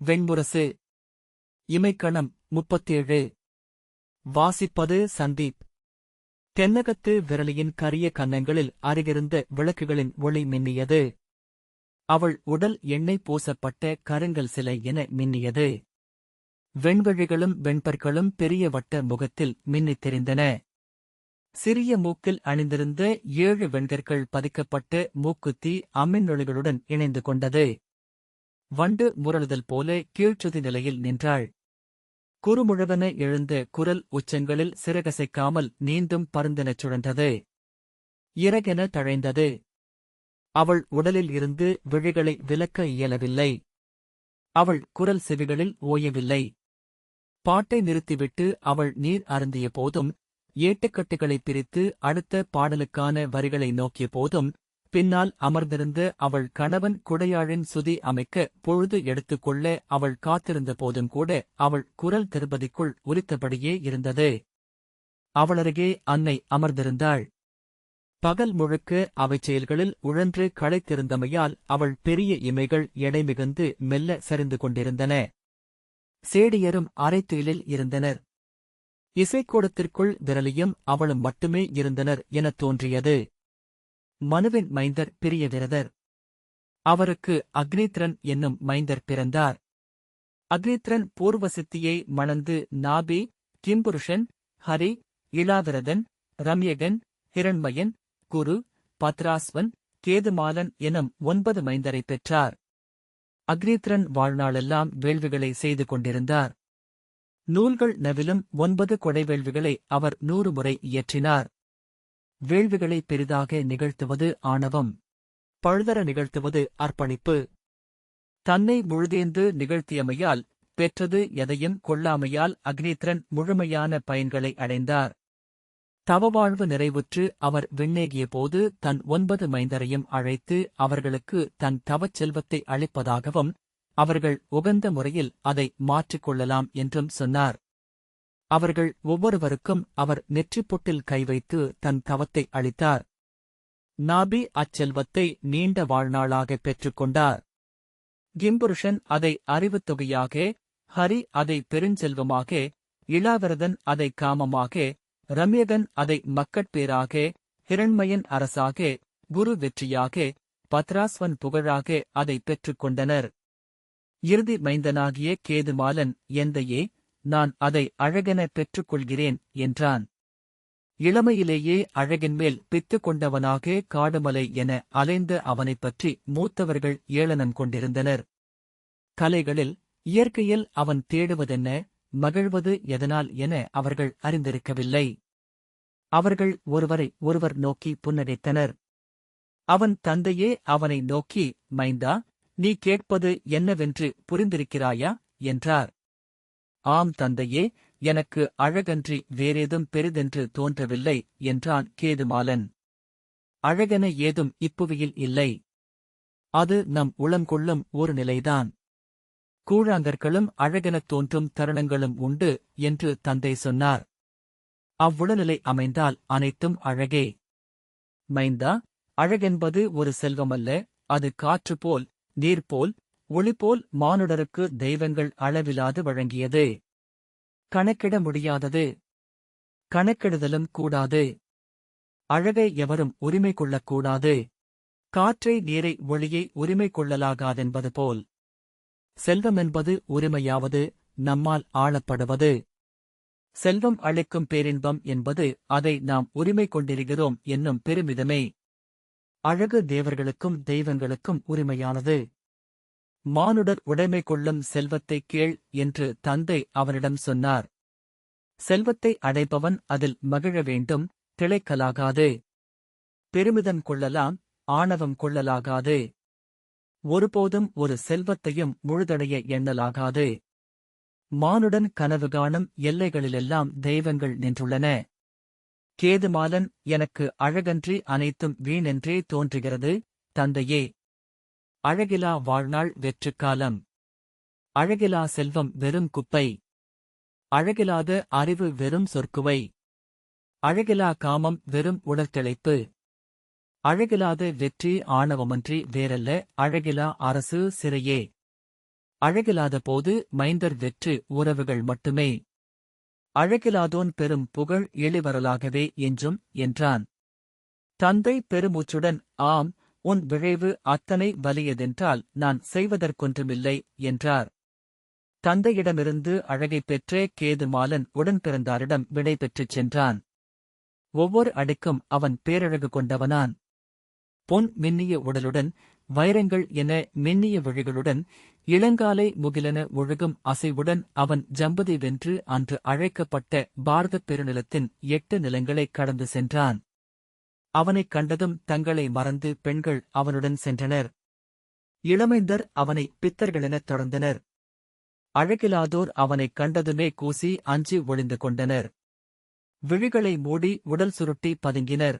வெண்முரசு. இமைக்கணம் 37. வாசிப்பது சந்தீப். தென்னகத்து விரலியின் கரிய கன்னங்களில் அருகிருந்த விளக்குகளின் ஒளி மின்னியது. அவள் உடல் எண்ணெய் பூசப்பட்ட கருங்கல் சிலை என மின்னியது. வெண்விழிகளும் வெண்பற்களும் பெரிய வட்ட முகத்தில் மின்னித் தெரிந்தன. சிறிய மூக்கில் அணிந்திருந்த 7 வெண்கற்கள் பதிக்கப்பட்ட மூக்குத்தி அம்மின்னொளிகளுடன் இணைந்து கொண்டது. வண்டு முரளுதல் போல கீழ்ச்சுதி நிலையில் நின்றாள். குறுமுழவென எழுந்த குரல் உச்சங்களில் சிறகசைக்காமல் நீந்தும் பருந்தெனச் சுழன்றது. இறகென தழைந்தது. அவள் உடலில் இருந்து விழிகளை விலக்க இயலவில்லை. அவள் குரல் செவிகளில் ஓயவில்லை. பாட்டை நிறுத்திவிட்டு அவள் நீர் அருந்திய போதும், ஏட்டுக்கட்டுகளைப் பிரித்து அடுத்த பாடலுக்கான வரிகளை நோக்கிய போதும், பின்னால் அமர்ந்திருந்த அவள் கணவன் குடையாழின் சுதி அமைக்க பொழுது எடுத்துக்கொள்ள அவள் காத்திருந்த போதும் கூட அவள் குரல் திருப்பதிக்குள் உரித்தபடியே இருந்தது. அவளருகே அன்னை அமர்ந்திருந்தாள். பகல் முழுக்க அவைச் செயல்களில் உழன்று களைத்திருந்தமையால் அவள் பெரிய இமைகள் எடை மிகுந்து மெல்ல சரிந்து கொண்டிருந்தன. சேடியரும் அரைத்துயிலில் இருந்தனர். இசைக்கூடத்திற்குள் விரலியும் அவளும் மட்டுமே இருந்தனர் எனத் தோன்றியது. மனுவின் மைந்தர் பெரிய விரதர். அவருக்கு அக்னித்ரன் என்னும் மைந்தர் பிறந்தார். அக்னித்ரன் பூர்வசித்தியை மணந்து நாபி, கிம்புருஷன், ஹரி, இளாவிரதன், ரம்யகன், ஹிரண்மயன், குரு, பத்ராஸ்வன், கேதுமாலன் எனும் 9 மைந்தரைப் பெற்றார். அக்னித்ரன் வாழ்நாளெல்லாம் வேள்விகளை செய்து கொண்டிருந்தார். நூல்கள் நவிலும் 9 கொடைவேள்விகளை அவர் 100 முறை இயற்றினார். வேள்விகளை பெரிதாக நிகழ்த்துவது ஆணவம். பழுதர நிகழ்த்துவது அர்ப்பணிப்பு. தன்னை முழுதேந்து நிகழ்த்தியமையால், பெற்றது எதையும் கொள்ளாமையால் அக்னித்ரன் முழுமையான பயன்களை அடைந்தார். தவவாழ்வு நிறைவுற்று அவர் விண்ணேகிய போது தன் 9 மைந்தரையும் அழைத்து அவர்களுக்கு தன் தவச் செல்வத்தை அளிப்பதாகவும், அவர்கள் உகந்த முறையில் அதை மாற்றிக்கொள்ளலாம் என்றும் சொன்னார். அவர்கள் ஒவ்வொருவருக்கும் அவர் நெற்றிப்பொட்டில் கை வைத்து தன் தவத்தை அளித்தார். நாபி அச்செல்வத்தை நீண்ட வாழ்நாளாகப் பெற்றுக்கொண்டார். கிம்புருஷன் அதை அறிவுத் தொகையாக, ஹரி அதை பெருஞ்செல்வமாக, இளாவிரதன் அதை காமமாக, ரம்யகன் அதை மக்கட்பேராக, ஹிரண்மயன் அரசாக, குரு வெற்றியாக, பத்ராஸ்வன் புகழாக அதை பெற்றுக் கொண்டனர். இறுதி மைந்தனாகிய கேதுமாலன், எந்தையே, நான் அதை அழகென பெற்றுக்கொள்கிறேன் என்றான். இளமையிலேயே அழகின்மேல் பித்து கொண்டவனாக காடுமலை என அலைந்த அவனைப் பற்றி மூத்தவர்கள் ஏளனம் கொண்டிருந்தனர். கலைகளில், இயற்கையில் அவன் தேடுவதென்ன, மகிழ்வது எதனால் என அவர்கள் அறிந்திருக்கவில்லை. அவர்கள் ஒருவரை ஒருவர் நோக்கி புன்னகைத்தனர். அவன் தந்தையே அவனை நோக்கி, மைந்தா, நீ கேட்பது என்னவென்று புரிந்திருக்கிறாயா என்றார். ஆம் தந்தையே, எனக்கு அழகன்றி வேறேதும் பெரிதென்று தோன்றவில்லை என்றான் கேதுமாலன். அழகென ஏதும் இப்புவியில் இல்லை. அது நம் உளங்கொள்ளும் ஒரு நிலைதான். கூழாங்கற்களும் அழகெனத் தோன்றும் தருணங்களும் உண்டு என்று தந்தை சொன்னார். அவ்வுளநிலை அமைந்தால் அனைத்தும் அழகே. மைந்தா, அழகென்பது ஒரு செல்வமல்ல, அது காற்று போல், நீர் போல், ஒளிபோல் மானுடருக்கு தெய்வங்கள் அளவிலாது வழங்கியது. கணக்கிட முடியாதது. கணக்கெடுதலும் கூடாது. அழகை எவரும் உரிமை கொள்ளக்கூடாது. காற்றை நீரை ஒளியை உரிமை கொள்ளலாகாதென்பது போல். செல்வமென்பது உரிமையாவது, நம்மால் ஆளப்படுவது. செல்வம் அளிக்கும் பேரின்பம் என்பது அதை நாம் உரிமை கொண்டிருக்கிறோம் என்னும் பெருமிதமே. அழகு தேவர்களுக்கும் தெய்வங்களுக்கும் உரிமையானது. மானுடர் உடைமை கொள்ளும் செல்வத்தைக் கேள் என்று தந்தை அவனிடம் சொன்னார். செல்வத்தை அடைப்பவன் அதில் மகிழ வேண்டும், திளைக்கலாகாது. பெருமிதம் கொள்ளலாம், ஆணவம் கொள்ளலாகாது. ஒருபோதும் ஒரு செல்வத்தையும் முழுதடைய எண்ணலாகாது. மானுடன் கனவு காணும் எல்லைகளிலெல்லாம் தெய்வங்கள் நின்றுள்ளன. கேதுமாலன், எனக்கு அழகன்றி அனைத்தும் வீணென்றே தோன்றுகிறது, தந்தையே. அழகிலா வாழ்நாள் வெற்றுக்காலம். அழகிலா செல்வம் வெறும் குப்பை. அழகிலாத அறிவு வெறும் சொற்குவை. அழகிலா காமம் வெறும் உடற்திளைப்பு. அழகிலாத வெற்றி ஆணவமன்றி வேறல்ல, அழகிலா அரசு சிறையே. அழகிலாத போது மைந்தர் வெற்று உறவுகள் மட்டுமே. அழகிலாதோன் பெரும் புகழ் எளிவரலாகவே என்றும் என்றான். தந்தை பெருமூச்சுடன், ஆம், உன் விழைவு அத்தனை வலியதென்றால் நான் செய்வதற்கொன்றுமில்லை என்றார். தந்தையிடமிருந்து அழகைப் பெற்ற கேதுமாலன் உடன்பிறந்தாரிடம் விடை பெற்றுச் சென்றான். ஒவ்வொரு அடிக்கும் அவன் பேரழகு கொண்டவனான். பொன் மின்னிய உடலுடன், வைரங்கள் என மின்னிய விழிகளுடன், இளங்காலை முகிலென ஒழுகும் அசைவுடன் அவன் ஜம்பதி வென்று அன்று அழைக்கப்பட்ட பாரதப் பெருநிலத்தின் 8 நிலங்களைக் கடந்து சென்றான். அவனைக் கண்டதும் தங்களை மறந்து பெண்கள் அவனுடன் சென்றனர். இளமைந்தர் அவனை பித்தர்களெனத் தொடர்ந்தனர். அழகிலாதோர் அவனைக் கண்டதுமே கூசி அஞ்சி ஒளிந்து கொண்டனர். விழிகளை மூடி உடல் சுருட்டி பதுங்கினர்.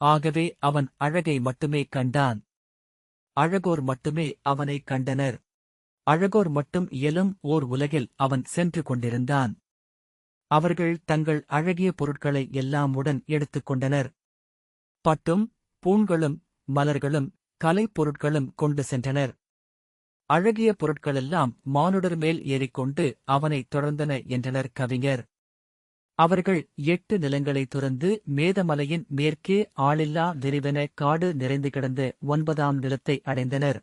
ஆகவே அவன் அழகை மட்டுமே கண்டான். அழகோர் மட்டுமே அவனைக் கண்டனர். அழகோர் மட்டும் இயலும் ஓர் உலகில் அவன் சென்று கொண்டிருந்தான். அவர்கள் தங்கள் அழகிய பொருட்களை எல்லாம் உடன் எடுத்துக் கொண்டனர். பட்டும் பூண்களும் மலர்களும் கலைப் பொருட்களும் கொண்டு சென்றனர். அழகிய பொருட்களெல்லாம் மானுடர் மேல் ஏறிக்கொண்டு அவனைத் தொடர்ந்தன என்றனர் கவிஞர். அவர்கள் 8 நிலங்களை துறந்து மேதமலையின் மேற்கே ஆளில்லா விரிவென காடு நிறைந்து கிடந்த 9ஆம் நிலத்தை அடைந்தனர்.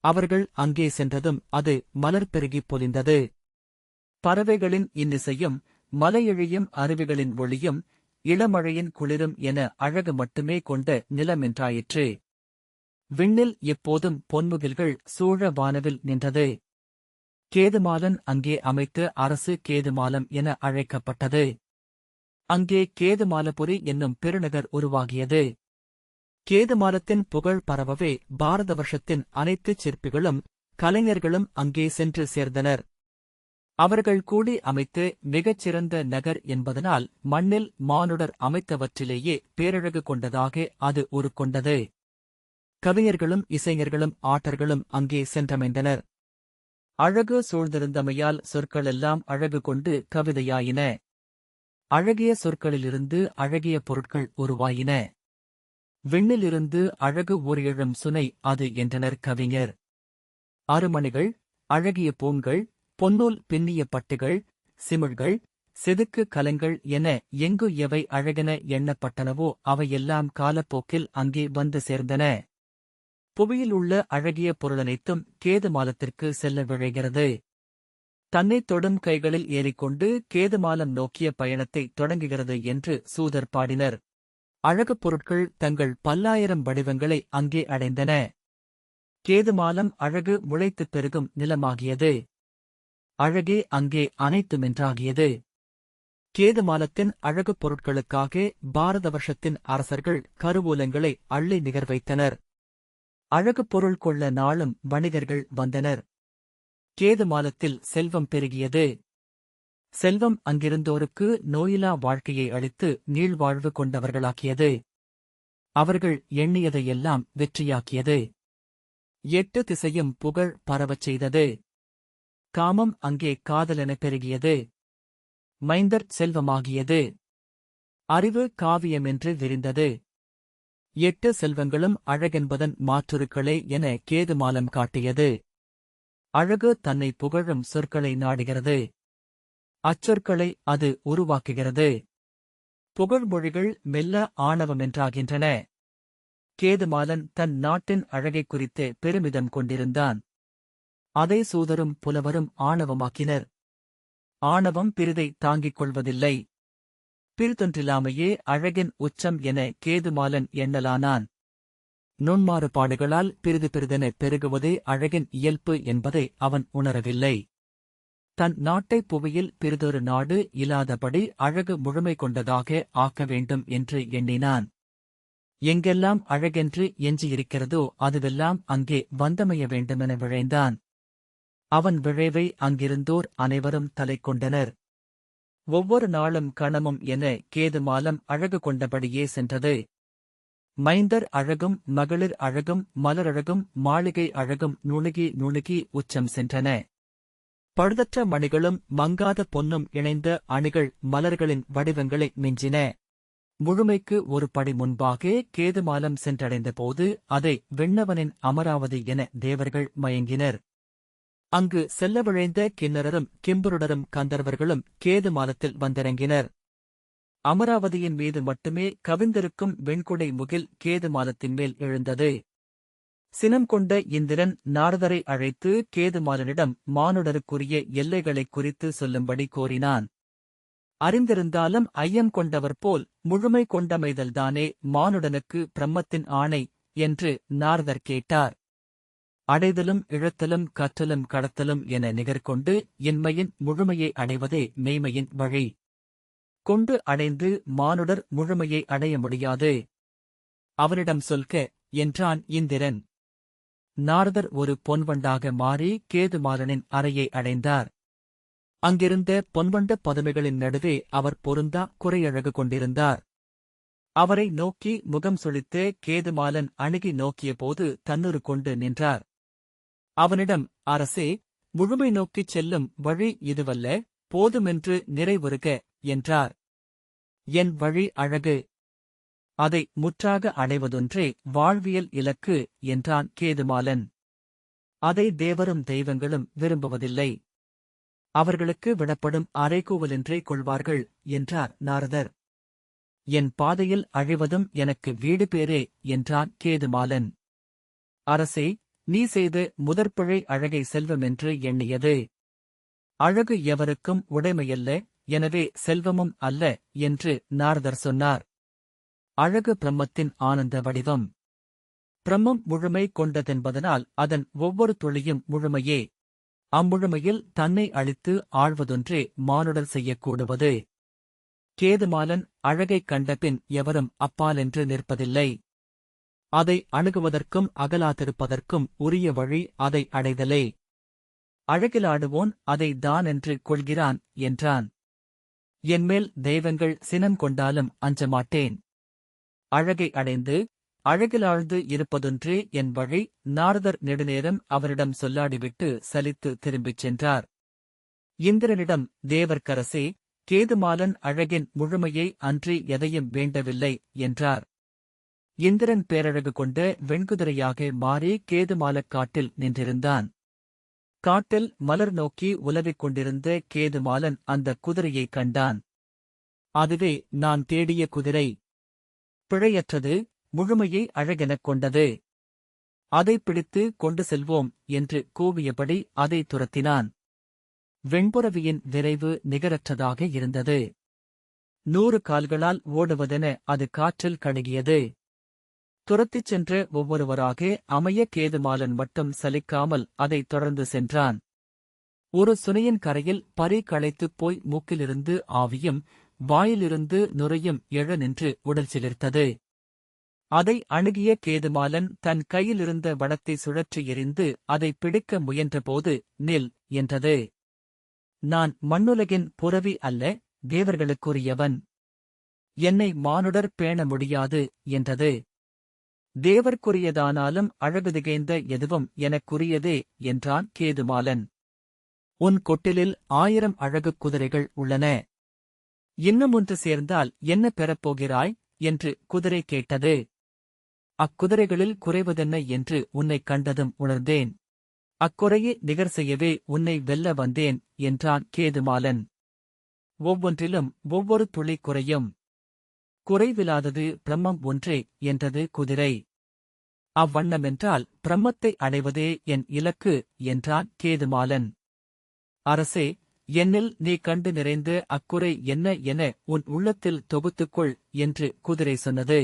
அவர்கள் அங்கே சென்றதும் அது மலர் பெருகிப் பொலிந்தது. பறவைகளின் இன்னிசையும் மலையெழியும் அருவிகளின் ஒளியும் இளமழையின் குளிரும் என அழகு மட்டுமே கொண்ட நிலமென்றாயிற்று. விண்ணில் எப்போதும் பொன்முகில்கள் சூழ வானவில் நின்றது. கேதுமாலன் அங்கே அமைத்த அரசு கேதுமாலம் என அழைக்கப்பட்டது. அங்கே கேதுமாலபுரி என்னும் பெருநகர் உருவாகியது. கேதுமாலத்தின் புகழ் பரவவே பாரத வருஷத்தின் அனைத்துச் சிற்பிகளும் கலைஞர்களும் அங்கே சென்று சேர்ந்தனர். அவர்கள் கூடி அமைத்து மிகச்சிறந்த நகர் என்பதனால் மண்ணில் மானுடர் அமைத்தவற்றிலேயே பேரழகு கொண்டதாக அது உருக்கொண்டது. கவிஞர்களும் இசைஞர்களும் ஆட்டர்களும் அங்கே சென்றமைந்தனர். அழகு சூழ்ந்திருந்தமையால் சொற்களெல்லாம் அழகு கொண்டு கவிதையாயின. அழகிய சொற்களிலிருந்து அழகிய பொருட்கள் உருவாயின. விண்ணிலிருந்து அழகு ஓர் எழும் சுனை அது என்றனர் கவிஞர். அருமணிகள், அழகிய பூண்கள், பொன்னூல் பின்னிய பட்டுகள், சிமிழ்கள், செதுக்கு கலங்கள் என எங்கு எவை அழகென எண்ணப்பட்டனவோ அவையெல்லாம் காலப்போக்கில் அங்கே வந்து சேர்ந்தன. புவியில் உள்ள அழகிய பொருளனைத்தும் கேதுமாலத்திற்கு செல்ல விழைகிறது. தன்னைத் தொடும் கைகளில் ஏறிக்கொண்டு கேதுமாலம் நோக்கிய பயணத்தை தொடங்குகிறது என்று சூதர் பாடினர். அழகுப் பொருட்கள் தங்கள் பல்லாயிரம் வடிவங்களை அங்கே அடைந்தன. கேதுமாலம் அழகு முளைத்துப் பெருகும் நிலமாகியது. அழகே அங்கே அனைத்துமென்றாகியது. கேதுமாலத்தின் அழகுப் பொருட்களுக்காக பாரத வருஷத்தின் அரசர்கள் கருவூலங்களை அள்ளி நிகர் வைத்தனர். அழகுப் பொருள் கொள்ள நாளும் வணிகர்கள் வந்தனர். கேதுமாலத்தில் செல்வம் பெருகியது. செல்வம் அங்கிருந்தோருக்கு நோயிலா வாழ்க்கையை அளித்து நீள்வாழ்வு கொண்டவர்களாக்கியது. அவர்கள் எண்ணியதையெல்லாம் வெற்றியாக்கியது. 8 திசையும் புகழ் பரவச் செய்தது. காமம் அங்கே காதலென பெருகியது. மைந்தர் செல்வமாகியது. அறிவு காவியமென்று விரிந்தது. 8 செல்வங்களும் அழகென்பதன் மாற்றுருக்களே என கேதுமாலம் காட்டியது. அழகு தன்னை புகழும் சொற்களை நாடுகிறது. அச்சொற்களை அது உருவாக்குகிறது. புகழ்மொழிகள் மெல்ல ஆணவமென்றாகின்றன. கேதுமாலன் தன் நாட்டின் அழகைக் குறித்து பெருமிதம் கொண்டிருந்தான். அதை சூதரும் புலவரும் ஆணவமாக்கினர். ஆணவம் பிறிதை தாங்கிக் கொள்வதில்லை. பிறிதொன்றில்லாமையே அழகின் உச்சம் என கேதுமாலன் எண்ணலானான். நுண்மாறுபாடுகளால் பிறிது பிறிதென பெருகுவதே அழகின் இயல்பு என்பதை அவன் உணரவில்லை. தன் நாட்டைப் புவியில் பிறிதொரு நாடு இல்லாதபடி அழகு முழுமை கொண்டதாக ஆக்க வேண்டும் என்று எண்ணினான். எங்கெல்லாம் அழகென்று எஞ்சியிருக்கிறதோ அதுவெல்லாம் அங்கே வந்தமைய வேண்டுமென விழைந்தான். அவன் விழைவை அங்கிருந்தோர் அனைவரும் தலை கொண்டனர். ஒவ்வொரு நாளும் கணமும் என கேதுமாலம் அழகு கொண்டபடியே சென்றது. மைந்தர் அழகும் மகளிர் அழகும் மலரழகும் மாளிகை அழகும் நுணுகி நுணுகி உச்சம் சென்றன. பழுதற்ற மணிகளும் மங்காத பொன்னும் இணைந்த அணிகள் மலர்களின் வடிவங்களை மிஞ்சின. முழுமைக்கு ஒரு படி முன்பாக கேதுமாலம் சென்றடைந்த போது அதை விண்ணவனின் அமராவதி என தேவர்கள் மயங்கினர். அங்கு செல்ல விழைந்த கிண்ணறரும் கிம்புருடரும் கந்தர்வர்களும் கேதுமாலத்தில் வந்திறங்கினர். அமராவதியின் மீது மட்டுமே கவிந்திருக்கும் வெண்குடை முகில் கேதுமாலத்தின் மேல் எழுந்தது. சினம் கொண்ட இந்திரன் நாரதரை அழைத்து கேதுமாலனிடம் மானுடருக்குரிய எல்லைகளைக் குறித்து சொல்லும்படி கோரினான். அறிந்திருந்தாலும் ஐயம் கொண்டவர் போல் முழுமை கொண்டமைதல்தானே மானுடனுக்கு பிரம்மத்தின் ஆணை என்று நாரதர் கேட்டார். அடைதலும் இழத்தலும் கற்றலும் கடத்தலும் என நிகர்கொண்டு இன்மையின் முழுமையை அடைவதே மெய்மையின் வழி. கொண்டு அடைந்து மானுடர் முழுமையை அடைய முடியாது. அவனிடம் சொல்க என்றான் இந்திரன். நாரதர் ஒரு பொன்வண்டாக மாறி கேதுமாலனின் அறையை அடைந்தார். அங்கிருந்த பொன்வண்ட பதுமைகளின் நடுவே அவர் பொருந்தா குறையழகு கொண்டிருந்தார். அவரை நோக்கி முகம் சுளித்த கேதுமாலன் அணுகி நோக்கியபோது தன்னுரு கொண்டு நின்றார். அவனிடம், அரசே, முழுமை நோக்கிச் செல்லும் வழி இதுவல்ல, போதுமென்று நிறைவுறுக என்றார். என் வழி அழகு. அதை முற்றாக அடைவதொன்றே வாழ்வியல் இலக்கு என்றான் கேதுமாலன். அதை தேவரும் தெய்வங்களும் விரும்புவதில்லை. அவர்களுக்கு விடப்படும் அறைகூவலின்றே கொள்வார்கள் என்றார் நாரதர். என் பாதையில் அழிவதும் எனக்கு வீடு பேரே என்றான் கேதுமாலன். அரசே, நீ செய்த முதற்பிழை அழகை செல்வமென்று எண்ணியது. அழகு எவருக்கும் உடைமையல்ல, எனவே செல்வமும் அல்ல என்று நாரதர் சொன்னார். அழகு பிரம்மத்தின் ஆனந்த வடிவம். பிரம்மம் முழுமை கொண்டதென்பதனால் அதன் ஒவ்வொரு துளியும் முழுமையே. அம்முழுமையில் தன்னை அழித்து ஆழ்வதொன்றே மானுடர் செய்யக்கூடுவது. கேதுமாலன் அழகைக் கண்டபின் எவரும் அப்பாலென்று நிற்பதில்லை. அதை அணுகுவதற்கும் அகலாதிருப்பதற்கும் உரிய வழி அதை அடைதலே. அழகிலாடுவோன் அதை தானென்று கொள்கிறான் என்றான். என்மேல் தெய்வங்கள் சினம் கொண்டாலும் அஞ்சமாட்டேன். அழகை அடைந்து அழகிலாழ்ந்து இருப்பதொன்றே என் வழி. நாரதர் நெடுநேரம் அவரிடம் சொல்லாடிவிட்டு சலித்து திரும்பிச் சென்றார். இந்திரனிடம், தேவர்க்கரசே, கேதுமாலன் அழகின் முழுமையை அன்றி எதையும் வேண்டவில்லை என்றார். இந்திரன் பேரழகு கொண்ட வெண்குதிரையாக மாறி கேதுமாலக் காட்டில் நின்றிருந்தான். காட்டில் மலர் நோக்கி உலவிக் கொண்டிருந்த கேதுமாலன் அந்த குதிரையைக் கண்டான். அதுவே நான் தேடிய குதிரை. பிழையற்றது, முழுமையை அழகெனக் கொண்டது. அதை பிடித்து கொண்டு செல்வோம் என்று கூவியபடி அதை துரத்தினான். வெண்புறவியின் விரைவு நிகரற்றதாக இருந்தது. 100 கால்களால் ஓடுவதென அது காற்றில் கணுகியது. துரத்திச் சென்ற ஒவ்வொருவராக அமைய கேதுமாலன் மட்டும் சலிக்காமல் அதைத் தொடர்ந்து சென்றான். ஒரு சுனையின் கரையில் பறி களைத்துப் போய் மூக்கிலிருந்து ஆவியும் வாயிலிருந்து நுரையும் எழ நின்று உடல் சிலிர்த்தது. அதை அணுகிய கேதுமாலன் தன் கையிலிருந்த வடத்தை சுழற்றி எறிந்து அதை பிடிக்க முயன்றபோது நில் என்றது. நான் மண்ணுலகின் புரவி அல்ல, தேவர்களுக்குரியவன். என்னை மானுடர் பேண முடியாது என்றது. தேவர்க்குரியதானாலும் அழகு திகைந்த எதுவும் எனக்குரியதே என்றான் கேதுமாலன். உன் கொட்டிலில் 1000 அழகு குதிரைகள் உள்ளன. இன்னும் ஒன்று சேர்ந்தால் என்ன பெறப்போகிறாய் என்று குதிரை கேட்டது. அக்குதிரைகளில் குறைவதென்ன என்று உன்னைக் கண்டதும் உணர்ந்தேன். அக்குறையை நிகர் செய்யவே உன்னை வெல்ல வந்தேன் என்றான் கேதுமாலன். ஒவ்வொன்றிலும் ஒவ்வொரு துளி குறையும். குறைவிலாதது பிரம்மம் ஒன்றே என்றது குதிரை. அவ்வண்ணமென்றால் பிரம்மத்தை அடைவதே என் இலக்கு என்றான் கேதுமாலன். அரசே, என்னில் நீ கண்டு நிறைந்த அக்குறை என்ன என உன் உள்ளத்தில் தொகுத்துக்கொள் என்று குதிரை சொன்னது.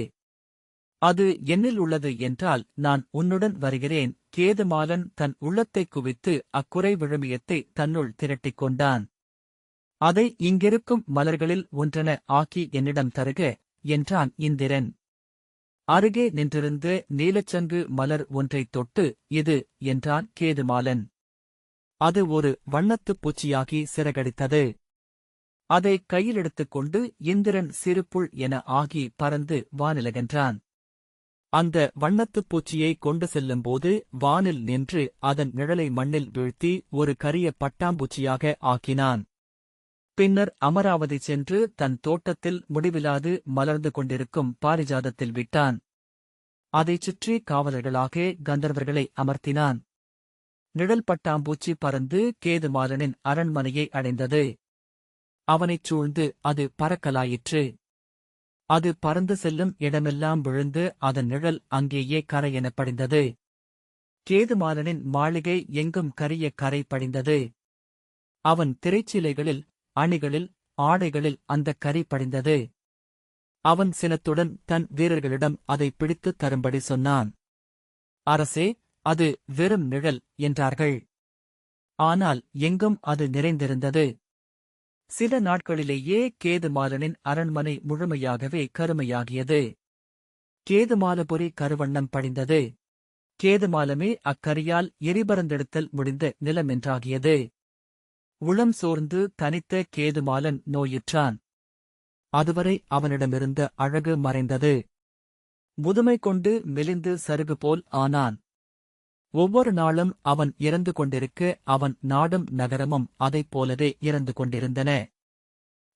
அது என்னில் உள்ளது என்றால் நான் உன்னுடன் வருகிறேன். கேதுமாலன் தன் உள்ளத்தைக் குவித்து அக்குறை விழுமியத்தை தன்னுள் திரட்டிக் கொண்டான். அதை இங்கிருக்கும் மலர்களில் ஒன்றென ஆக்கி என்னிடம் தருக என்றான் இந்திரன். அருகே நின்றிருந்த நீலச்சங்கு மலர் ஒன்றைத் தொட்டு இது என்றான் கேதுமாலன். அது ஒரு வண்ணத்துப் பூச்சியாகி சிறகடித்தது. அதை கையில் எடுத்துக்கொண்டு இந்திரன் சிறுபுள் என ஆகி பறந்து வானிலகன்றான். அந்த வண்ணத்துப் பூச்சியை கொண்டு செல்லும்போது வானில் நின்று அதன் நிழலை மண்ணில் வீழ்த்தி ஒரு கரிய பட்டாம்பூச்சியாக ஆக்கினான். பின்னர் அமராவதி சென்று தன் தோட்டத்தில் முடிவிலாது மலர்ந்து கொண்டிருக்கும் பாரிஜாதத்தில் விட்டான். அதைச் சுற்றி காவலர்களாக கந்தர்வர்களை அமர்த்தினான். நிழல் பட்டாம்பூச்சி பறந்து கேதுமாலனின் அரண்மனையை அடைந்தது. அவனைச் சூழ்ந்து அது பறக்கலாயிற்று. அது பறந்து செல்லும் இடமெல்லாம் விழுந்து அதன் நிழல் அங்கேயே கரையென படிந்தது. கேதுமாலனின் மாளிகை எங்கும் கரிய கரை படிந்தது. அவன் திரைச்சீலைகளில், அணிகளில், ஆடைகளில் அந்தக் கரி படிந்தது. அவன் சினத்துடன் தன் வீரர்களிடம் அதை பிடித்துத் தரும்படி சொன்னான். அரசே, அது வெறும் நிழல் என்றார்கள். ஆனால் எங்கும் அது நிறைந்திருந்தது. சில நாட்களிலேயே கேதுமாலனின் அரண்மனை முழுமையாகவே கருமையாகியது. கேதுமாலபுரி கருவண்ணம் படிந்தது. கேதுமாலமே அக்கரியால் எரிபறந்தெடுத்தல் முடிந்த நிலமென்றாகியது. உளம் சோர்ந்து தனித்த கேதுமாலன் நோயுற்றான். அதுவரை அவனிடமிருந்த அழகு மறைந்தது. முதுமை கொண்டு மெலிந்து சருகு போல் ஆனான். ஒவ்வொரு நாளும் அவன் இறந்து கொண்டிருக்க அவன் நாடும் நகரமும் அதைப் போலவே இறந்து கொண்டிருந்தன.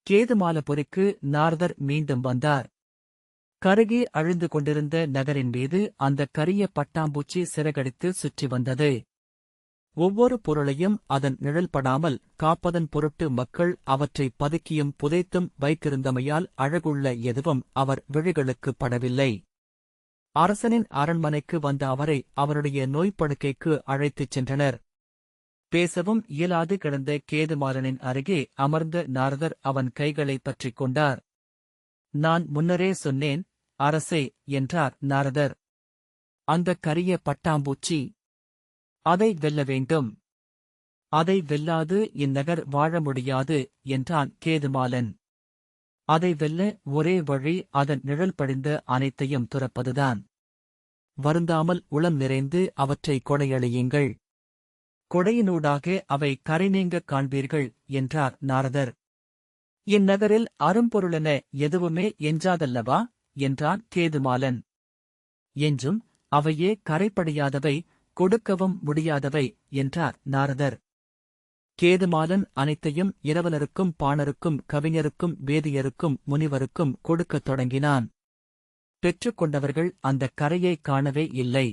கேதுமாலபுரிக்கு நாரதர் மீண்டும் வந்தார். கருகி அழிந்து கொண்டிருந்த நகரின் மீது அந்த கரிய பட்டாம்பூச்சி சிறகடித்து சுற்றி வந்தது. ஒவ்வொரு பொருளையும் அதன் நிழல்படாமல் காப்பதன் பொருட்டு மக்கள் அவற்றை பதுக்கியும் புதைத்தும் வைத்திருந்தமையால் அழகுள்ள எதுவும் அவர் விழிகளுக்குப் படவில்லை. அரசனின் அரண்மனைக்கு வந்த அவரை அவருடைய நோய்ப்படுக்கைக்கு அழைத்துச் சென்றனர். பேசவும் இயலாது கிடந்த கேதுமாலனின் அருகே அமர்ந்த நாரதர் அவன் கைகளைப் பற்றிக் கொண்டார். நான் முன்னரே சொன்னேன், அரசே என்றார் நாரதர். அந்தக் கரிய பட்டாம்பூச்சி, அதை வெல்ல வேண்டும். அதை வெல்லாது இந்நகர் வாழ முடியாது என்றான் கேதுமாலன். அதை வெல்ல ஒரே வழி அதன் நிழல் படிந்த அனைத்தையும் துறப்பதுதான். வருந்தாமல் உளம் நிறைந்து அவற்றை கொடையளியுங்கள். கொடையினூடாக அவை கரைநீங்கக் காண்பீர்கள் என்றார் நாரதர். இந்நகரில் அரும்பொருளென எதுவுமே எஞ்சாதல்லவா என்றான் கேதுமாலன். என்றும் அவையே கரைப்படியாதவை, கொடுக்கவும் முடியாதவை என்றார் நாரதர். கேதுமாலன் அனைத்தையும் இரவலருக்கும் பாணருக்கும் கவிஞருக்கும் வேதியருக்கும் முனிவருக்கும் கொடுக்கத் தொடங்கினான். பெற்றுக்கொண்டவர்கள் அந்தக் கரையைக் காணவே இல்லை.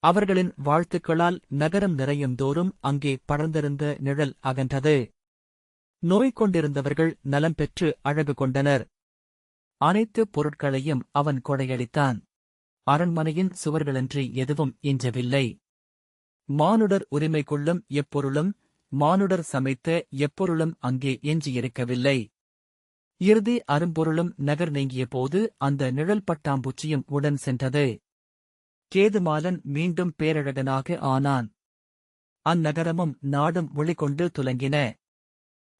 அவர்களின் வாழ்த்துக்களால் நகரம் நிறையும் தோறும் அங்கே படர்ந்திருந்த நிழல் அகன்றது. நோய் கொண்டிருந்தவர்கள் நலம் பெற்று அழகு கொண்டனர். அனைத்து பொருட்களையும் அவன் கொடையளித்தான். அரண்மனையின் சுவர்களன்றி எதுவும் எஞ்சவில்லை. மானுடர் உரிமை கொள்ளும் எப்பொருளும், மானுடர் சமைத்த எப்பொருளும் அங்கே எஞ்சியிருக்கவில்லை. இறுதி அரும்பொருளும் நகர் நீங்கிய போது அந்த நிழல் பட்டாம்பூச்சியும் உடன் சென்றது. கேதுமாலன் மீண்டும் பேரழகனாக ஆனான். அந்நகரமும் நாடும் ஒளிகொண்டு துலங்கின.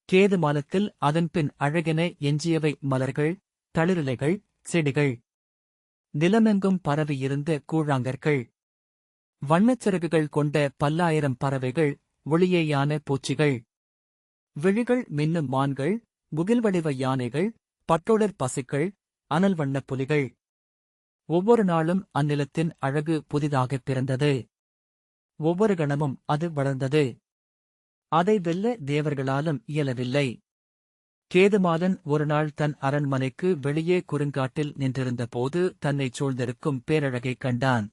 கேதுமாலத்தில் அதன்பின் அழகென எஞ்சியவை மலர்கள், தளிரிலைகள், செடிகள். நிலமெங்கும் பரவியிருந்த கூழாங்கற்கள். வண்ணச்சிறகுகள் கொண்ட பல்லாயிரம் பறவைகள், ஒளியேயான பூச்சிகள். விழிகள் மின்னும் மான்கள், முகில்வடிவ யானைகள், பட்டோடர் பசுக்கள், அனல் வண்ணப் புலிகள். ஒவ்வொரு நாளும் அந்நிலத்தின் அழகு புதிதாகப் பிறந்தது. ஒவ்வொரு கணமும் அது வளர்ந்தது. அதை வெல்ல தேவர்களாலும் இயலவில்லை. கேதுமாலன் ஒருநாள் தன் அரண்மனைக்கு வெளியே குறுங்காட்டில் நின்றிருந்த போது தன்னைச் சூழ்ந்திருக்கும் பேரழகைக் கண்டான்.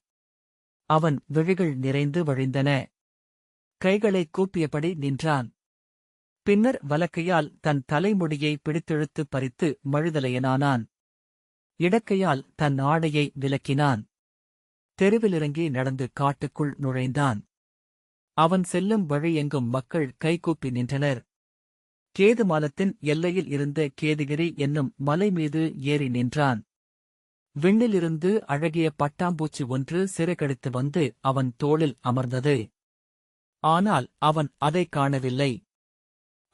அவன் விழிகள் நிறைந்து வழிந்தன. கைகளைக் கூப்பியபடி நின்றான். பின்னர் வலக்கையால் தன் தலைமுடியை பிடித்திழுத்து பறித்து மழுதலையனானான். இடக்கையால் தன் ஆடையை விலக்கினான். தெருவிலிறங்கி நடந்து காட்டுக்குள் நுழைந்தான். அவன் செல்லும் வழி எங்கும் மக்கள் கைகூப்பி நின்றனர். கேதுமாலத்தின் எல்லையில் இருந்த கேதுகிரி என்னும் மலை மீது ஏறி நின்றான். விண்ணிலிருந்து அழகிய பட்டாம்பூச்சி ஒன்று சிறகடித்து வந்து அவன் தோளில் அமர்ந்தது. ஆனால் அவன் அதைக் காணவில்லை.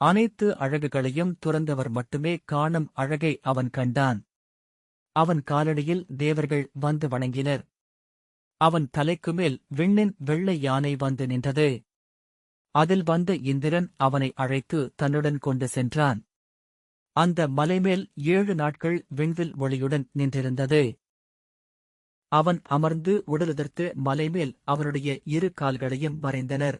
அனைத்து அழகுகளையும் துறந்தவர் மட்டுமே காணும் அழகை அவன் கண்டான். அவன் காலடியில் தேவர்கள் வந்து வணங்கினர். அவன் தலைக்குமேல் விண்ணின் வெள்ளை யானை வந்து நின்றது. அதில் வந்த இந்திரன் அவனை அழைத்து தன்னுடன் கொண்டு சென்றான். அந்த மலைமேல் 7 நாட்கள் விண்வில் ஒளியுடன் நின்றிருந்தது. அவன் அமர்ந்து உடலுதிர்த்து மலைமேல் அவனுடைய 2 கால்களையும் வரைந்தனர்.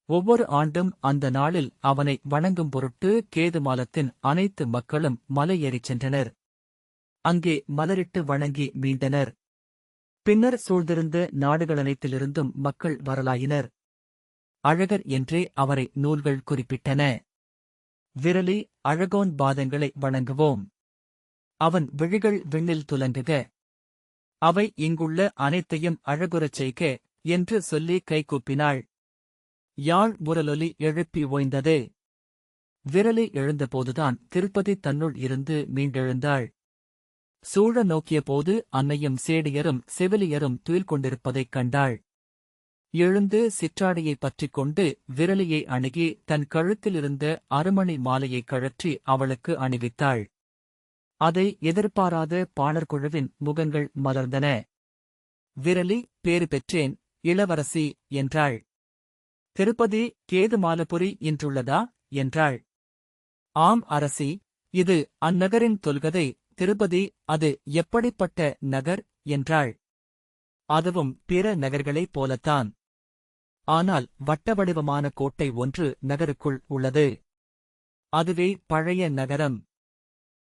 ஒவ்வொரு ஆண்டும் அந்த நாளில் அவனை வணங்கும் பொருட்டு கேதுமாலத்தின் அனைத்து மக்களும் மலை ஏறிச் சென்றனர். அங்கே மலரிட்டு வணங்கி மீண்டனர். பின்னர் சூழ்ந்திருந்த நாடுகளனைத்திலிருந்தும் மக்கள் வரலாயினர். அழகர் என்றே அவரை நூல்கள் குறிப்பிட்டன. விரலி அழகோன் பாதங்களை வணங்குவோம். அவன் விழிகள் விண்ணில் துலங்குக. அவை இங்குள்ள அனைத்தையும் அழகுறச் செய்க என்று சொல்லி கைகூப்பினாள். யாழ் முரலொலி எழுப்பி ஓய்ந்தது. விரலி எழுந்தபோதுதான் திருப்பதி தன்னுள் இருந்து மீண்டெழுந்தாள். சூழ நோக்கியபோது அன்னையும் சேடியரும் செவிலியரும் துயில் கொண்டிருப்பதைக் கண்டாள். எழுந்து சிற்றாடையைப் பற்றிக் கொண்டு விரலியை அணுகி தன் கழுத்திலிருந்த அருமணி மாலையைக் கழற்றி அவளுக்கு அணிவித்தாள். அதை எதிர்பாராத பாணர்குழுவின் முகங்கள் மலர்ந்தன. விரலி, பேறு பெற்றேன் இளவரசி என்றாள். திருப்பதி கேதுமாலபுரி இன்றுள்ளதா என்றாள். ஆம் அரசி, இது அந்நகரின் தொல்கதை. திருப்பதி அது எப்படிப்பட்ட நகர் என்றாள். அதுவும் பிற நகர்களைப் போலத்தான். ஆனால் வட்டவடிவமான கோட்டை ஒன்று நகருக்குள் உள்ளது. அதுவே பழைய நகரம்.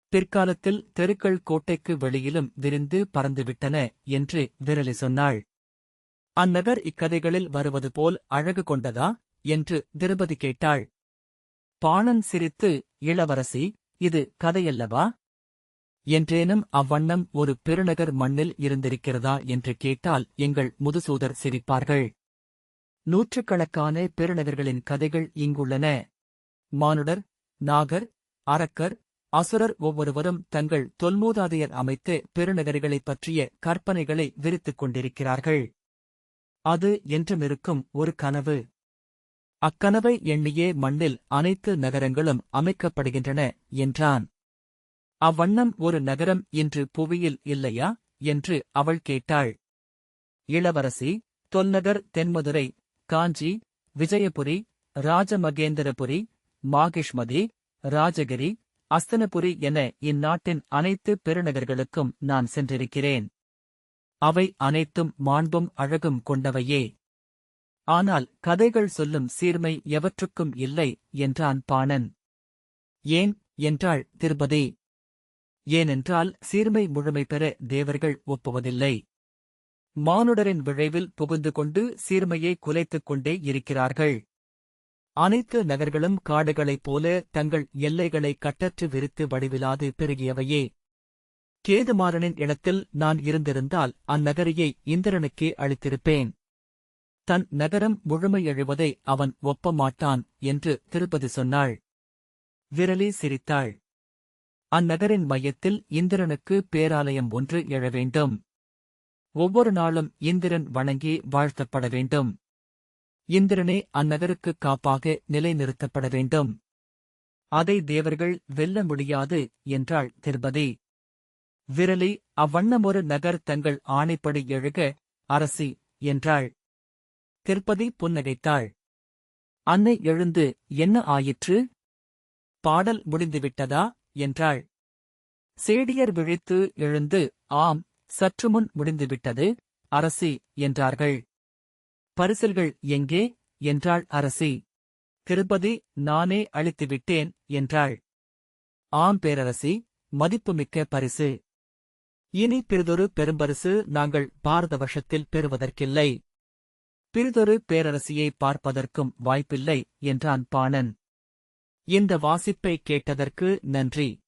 பிற்காலத்தில் தெருக்கள் கோட்டைக்கு வெளியிலும் விரிந்து பறந்துவிட்டன என்று விரலி சொன்னாள். அந்நகர் இக்கதைகளில் வருவது போல் அழகு கொண்டதா என்று திரௌபதி கேட்டாள். பாணன் சிரித்து, இளவரசி, இது கதையல்லவா? என்றேனும் அவ்வண்ணம் ஒரு பெருநகர் மண்ணில் இருந்திருக்கிறதா என்று கேட்டால் எங்கள் முதுசூதர் சிரிப்பார்கள். நூற்றுக்கணக்கான பெருநகர்களின் கதைகள் இங்குள்ளன. மானுடர், நாகர், அரக்கர், அசுரர் ஒவ்வொருவரும் தங்கள் தொல்மூதாதையர் அமைத்து பெருநகர்களைப் பற்றிய கற்பனைகளை விரித்துக் கொண்டிருக்கிறார்கள். அது என்றுமிருக்கும் ஒரு கனவு. அக்கனவை எண்ணியே மண்ணில் அனைத்து நகரங்களும் அமைக்கப்படுகின்றன என்றான். அவ்வண்ணம் ஒரு நகரம் இன்று புவியில் இல்லையா என்று அவள் கேட்டாள். இளவரசி, தொல்நகர் தென்மதுரை, காஞ்சி, விஜயபுரி, ராஜமகேந்திரபுரி, மாகிஷ்மதி, ராஜகிரி, அஸ்தனபுரி என இந்நாட்டின் அனைத்து பெருநகர்களுக்கும் நான் சென்றிருக்கிறேன். அவை அனைத்தும் மாண்பும் அழகும் கொண்டவையே. ஆனால் கதைகள் சொல்லும் சீர்மை எவற்றுக்கும் இல்லை என்றான் பாணன். ஏன் என்றாள் திரௌபதி. ஏனென்றால் சீர்மை முழுமை பெற தேவர்கள் ஒப்புவதில்லை. மானுடரின் விழைவில் புகுந்து கொண்டு சீர்மையை குலைத்துக் கொண்டே இருக்கிறார்கள். அனைத்து நகர்களும் காடுகளைப் போல தங்கள் எல்லைகளை கட்டற்று விரித்து வடிவிலாது பெருகியவையே. கேதுமாறனின் இடத்தில் நான் இருந்திருந்தால் அந்நகரையை இந்திரனுக்கே அளித்திருப்பேன். தன் நகரம் முழுமையழுவதை அவன் ஒப்பமாட்டான் என்று திரௌபதி சொன்னாள். விரலி சிரித்தாள். அந்நகரின் மையத்தில் இந்திரனுக்கு பேராலயம் ஒன்று எழ வேண்டும். ஒவ்வொரு நாளும் இந்திரன் வணங்கி வாழ்த்தப்பட வேண்டும். இந்திரனே அந்நகருக்குக் காப்பாக நிலைநிறுத்தப்பட வேண்டும். அதை தேவர்கள் வெல்ல முடியாது என்றாள் திரௌபதி. விரலி, அவ்வண்ணமொரு நகர் தங்கள் ஆணைப்படி எழுக அரசி என்றாள். திரௌபதி புன்னகைத்தாள். அன்னை எழுந்து, என்ன ஆயிற்று? பாடல் முடிந்துவிட்டதா என்றாள். சேடியர் விழித்து எழுந்து, ஆம், சற்றுமுன் முடிந்துவிட்டது அரசி என்றார்கள். பரிசில்கள் எங்கே என்றாள் அரசி. திரௌபதி, நானே அளித்துவிட்டேன் என்றாள். ஆம் பேரரசி, மதிப்புமிக்க பரிசு. இனி பிறிதொரு பெரும்பரிசு நாங்கள் பாரத வருஷத்தில் பெறுவதற்கில்லை. பிறிதொரு பேரரசியை பார்ப்பதற்கும் வாய்ப்பில்லை என்றான் பாணன். இந்த வாசிப்பை கேட்டதற்கு நன்றி.